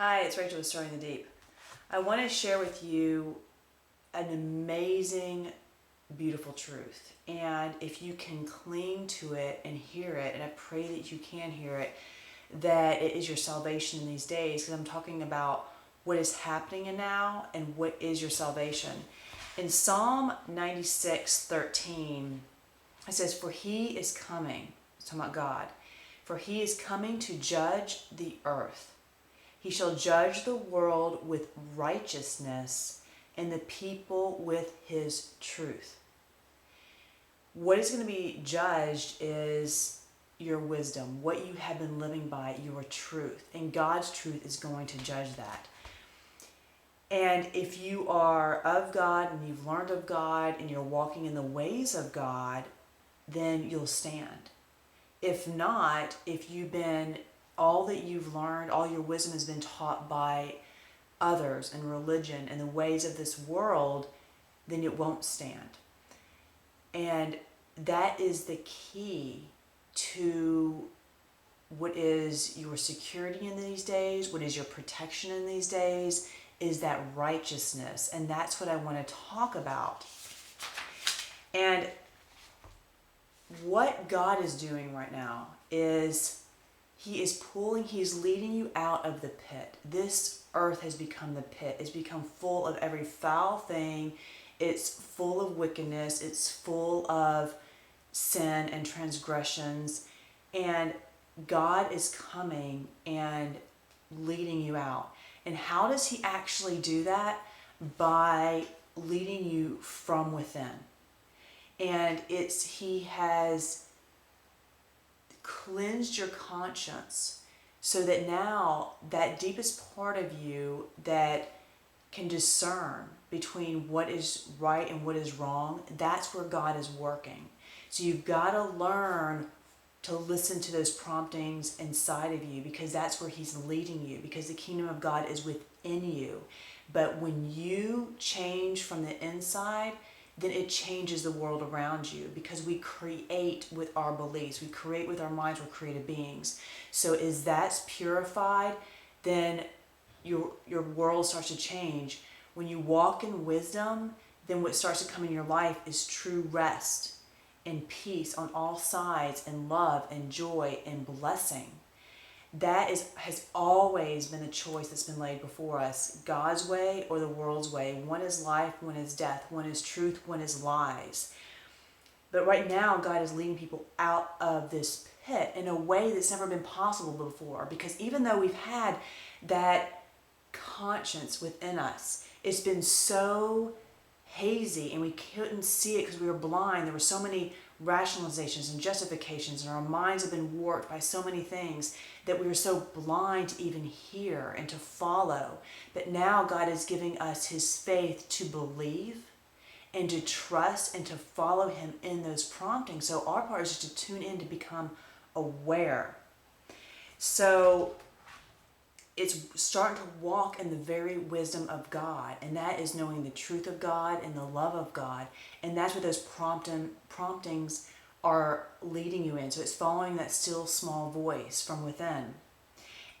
Hi, it's Rachel with Starting the Deep. I want to share with you an amazing, beautiful truth. And if you can cling to it and hear it, and I pray that you can hear it, that it is your salvation in these days, because I'm talking about what is happening in now and what is your salvation. In Psalm 96:13, it says, "For he is coming," it's talking about God, "for he is coming to judge the earth. He shall judge the world with righteousness and the people with his truth." What is going to be judged is your wisdom, what you have been living by, your truth. And God's truth is going to judge that. And if you are of God and you've learned of God and you're walking in the ways of God, then you'll stand. If not, if you've been, all that you've learned, all your wisdom has been taught by others and religion and the ways of this world, then it won't stand. And that is the key to what is your security in these days, what is your protection in these days, is that righteousness. And that's what I want to talk about. And what God is doing right now is He's leading you out of the pit. This earth has become the pit. It's become full of every foul thing. It's full of wickedness. It's full of sin and transgressions. And God is coming and leading you out. And how does He actually do that? By leading you from within. And He has cleansed your conscience so that now that deepest part of you that can discern between what is right and what is wrong, that's where God is working. So you've got to learn to listen to those promptings inside of you, because that's where He's leading you, because the kingdom of God is within you. But when you change from the inside, then it changes the world around you, because we create with our beliefs. We create with our minds. We're creative beings. So as that's purified, then your world starts to change. When you walk in wisdom, then what starts to come in your life is true rest and peace on all sides, and love and joy and blessing. That has always been the choice that's been laid before us, God's way or the world's way. One is life, one is death, one is truth, one is lies. But right now, God is leading people out of this pit in a way that's never been possible before, because even though we've had that conscience within us, it's been so hazy and we couldn't see it because we were blind. There were so many rationalizations and justifications, and our minds have been warped by so many things that we were so blind to even hear and to follow. But now God is giving us His faith to believe and to trust and to follow Him in those promptings. So our part is just to tune in, to become aware. So it's starting to walk in the very wisdom of God, and that is knowing the truth of God and the love of God, and that's what those promptings are leading you in. So it's following that still small voice from within.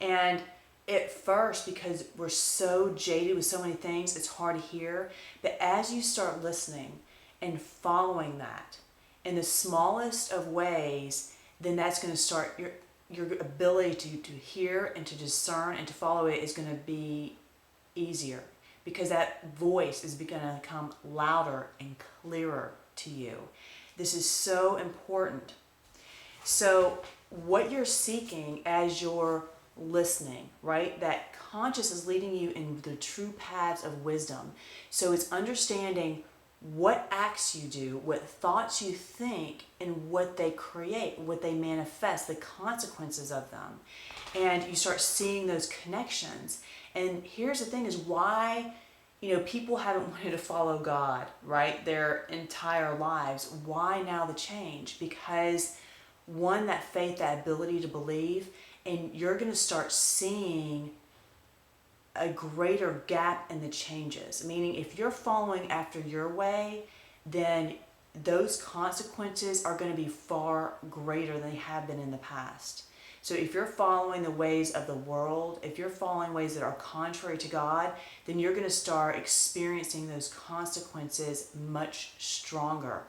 And at first, because we're so jaded with so many things, it's hard to hear. But as you start listening and following that in the smallest of ways, then that's going to start your ability to hear and to discern and to follow it is going to be easier, because that voice is going to become louder and clearer to you. This is so important. So what you're seeking as you're listening, right? That conscious is leading you in the true paths of wisdom. So it's understanding what acts you do, what thoughts you think, and what they create, what they manifest, the consequences of them. And you start seeing those connections. And here's the thing is why, people haven't wanted to follow God, right, their entire lives. Why now the change? Because one, that faith, that ability to believe, and you're going to start seeing a greater gap in the changes. Meaning, if you're following after your way, then those consequences are going to be far greater than they have been in the past. So if you're following the ways of the world, if you're following ways that are contrary to God, then you're going to start experiencing those consequences much stronger.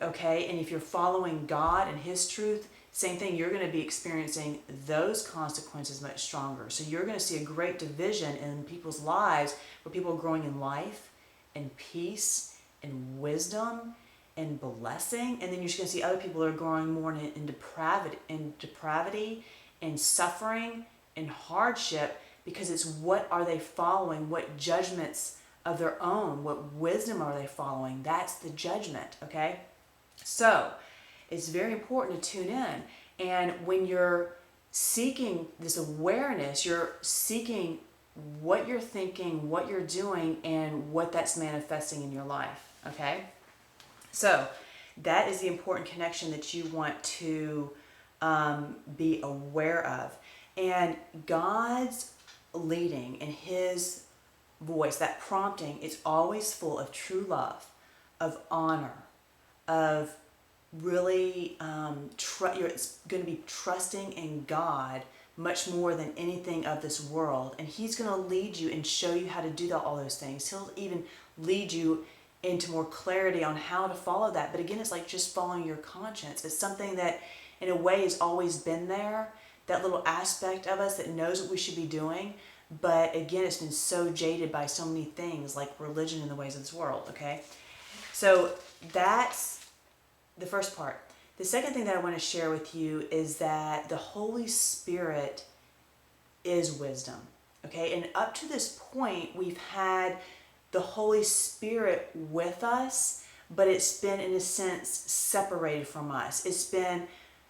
Okay? And if you're following God and His truth, same thing, you're going to be experiencing those consequences much stronger. So you're going to see a great division in people's lives where people are growing in life and peace and wisdom and blessing, and then you're just going to see other people that are growing more in depravity and suffering and hardship, because it's what are they following, what judgments of their own, what wisdom are they following. That's the judgment. Okay, so it's very important to tune in, and when you're seeking this awareness, you're seeking what you're thinking, what you're doing, and what that's manifesting in your life. Okay, so that is the important connection that you want to be aware of. And God's leading and His voice, that prompting, it's always full of true love, of honor, of really you're going to be trusting in God much more than anything of this world. And He's going to lead you and show you how to do all those things. He'll even lead you into more clarity on how to follow that. But again, it's like just following your conscience. It's something that in a way has always been there, that little aspect of us that knows what we should be doing. But again, it's been so jaded by so many things like religion and the ways of this world. Okay, so that's the first part. The second thing that I want to share with you is that the Holy Spirit is wisdom. Okay, and up to this point, we've had the Holy Spirit with us, but it's been, in a sense, separated from us. It's been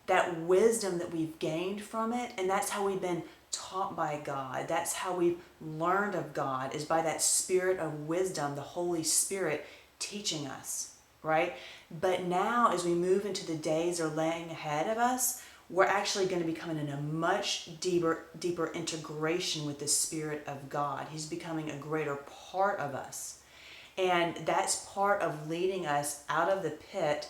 that wisdom that we've gained from it, and that's how we've been taught by God. That's how we've learned of God, is by that Spirit of wisdom, the Holy Spirit teaching us, right? But now, as we move into the days that are laying ahead of us, we're actually going to be coming in a much deeper integration with the Spirit of God. He's becoming a greater part of us. And that's part of leading us out of the pit,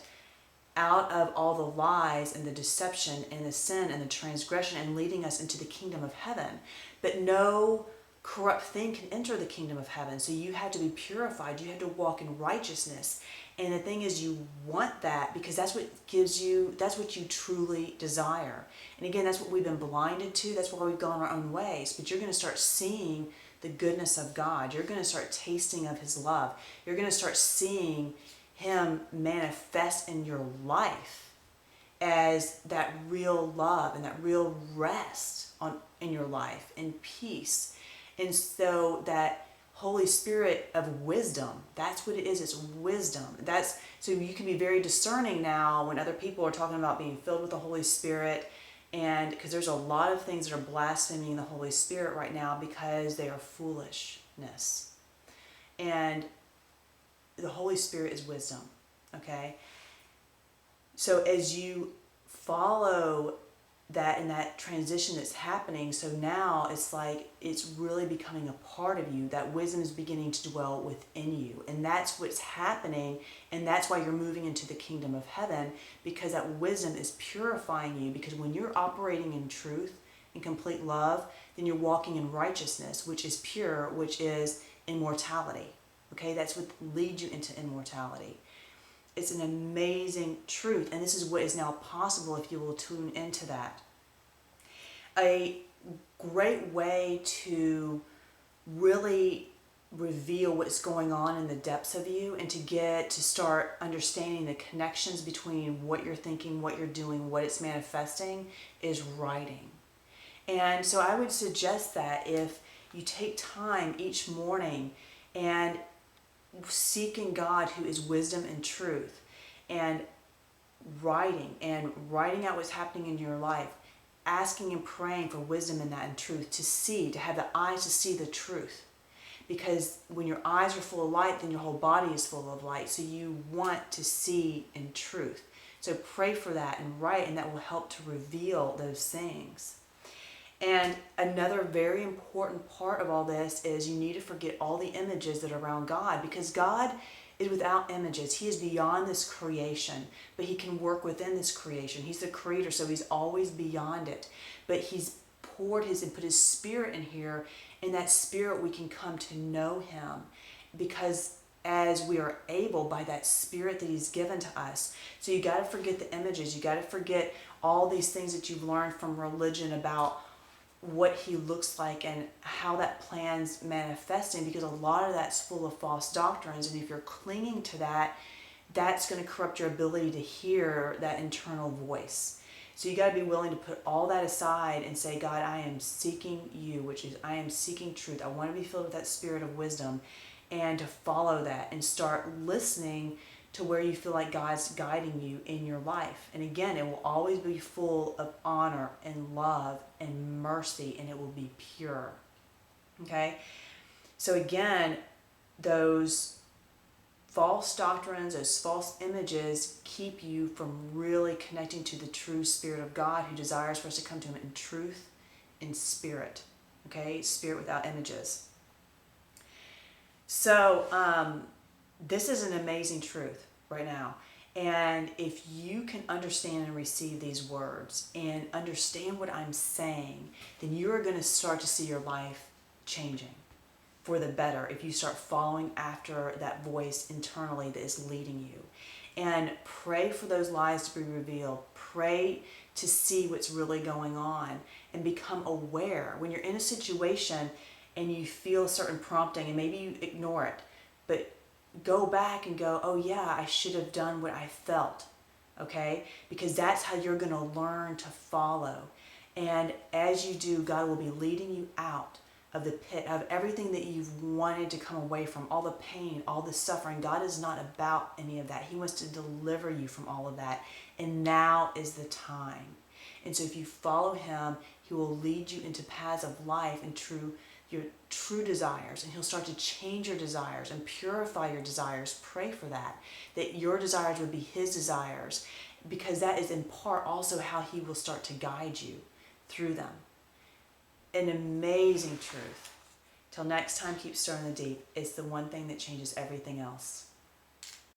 out of all the lies and the deception and the sin and the transgression, and leading us into the kingdom of heaven. But no corrupt thing can enter the kingdom of heaven. So you have to be purified. You have to walk in righteousness. And the thing is, you want that because that's what gives you, that's what you truly desire. And again, that's what we've been blinded to. That's why we've gone our own ways. But you're going to start seeing the goodness of God. You're going to start tasting of His love. You're going to start seeing Him manifest in your life as that real love and that real rest in your life and peace. And so that Holy Spirit of wisdom, that's what it is. It's wisdom. That's so you can be very discerning now when other people are talking about being filled with the Holy Spirit, and because there's a lot of things that are blaspheming the Holy Spirit right now because they are foolishness. And the Holy Spirit is wisdom. Okay? So as you follow that and that transition that's happening, so now it's like it's really becoming a part of you. That wisdom is beginning to dwell within you, and that's what's happening, and that's why you're moving into the kingdom of heaven, because that wisdom is purifying you. Because when you're operating in truth and complete love, then you're walking in righteousness, which is pure, which is immortality. Okay, that's what leads you into immortality. It's an amazing truth, and this is what is now possible if you will tune into that. A great way to really reveal what's going on in the depths of you and to start understanding the connections between what you're thinking, what you're doing, what it's manifesting is writing. And so I would suggest that if you take time each morning and seeking God, who is wisdom and truth, and writing out what's happening in your life, asking and praying for wisdom in that and truth, to have the eyes to see the truth. Because when your eyes are full of light, then your whole body is full of light. So you want to see in truth. So pray for that and write, and that will help to reveal those things. And another very important part of all this is you need to forget all the images that are around God, because God is without images. He is beyond this creation, but he can work within this creation. He's the creator, so he's always beyond it. But he's poured his and put his spirit in here. In that spirit, we can come to know him, because as we are able by that spirit that he's given to us. So you got to forget the images. You got to forget all these things that you've learned from religion about what he looks like and how that plan's manifesting, because a lot of that's full of false doctrines. And if you're clinging to that, that's going to corrupt your ability to hear that internal voice. So you got to be willing to put all that aside and say, God, I am seeking you, which is I am seeking truth. I want to be filled with that spirit of wisdom, and to follow that and start listening to where you feel like God's guiding you in your life. And again, it will always be full of honor and love and mercy, and it will be pure. Okay? So again, those false doctrines, those false images keep you from really connecting to the true Spirit of God, who desires for us to come to him in truth and spirit. Okay? Spirit without images. So this is an amazing truth right now. And if you can understand and receive these words and understand what I'm saying, then you're going to start to see your life changing for the better if you start following after that voice internally that is leading you. And pray for those lies to be revealed. Pray to see what's really going on and become aware. When you're in a situation and you feel a certain prompting, and maybe you ignore it, but go back and go, oh yeah, I should have done what I felt, okay? Because that's how you're going to learn to follow. And as you do, God will be leading you out of the pit, of everything that you've wanted to come away from, all the pain, all the suffering. God is not about any of that. He wants to deliver you from all of that. And now is the time. And so if you follow him, he will lead you into paths of life and your true desires, and he'll start to change your desires and purify your desires. Pray for that your desires would be his desires, because that is in part also how he will start to guide you through them. An amazing truth. Till next time, keep stirring the deep. It's the one thing that changes everything else.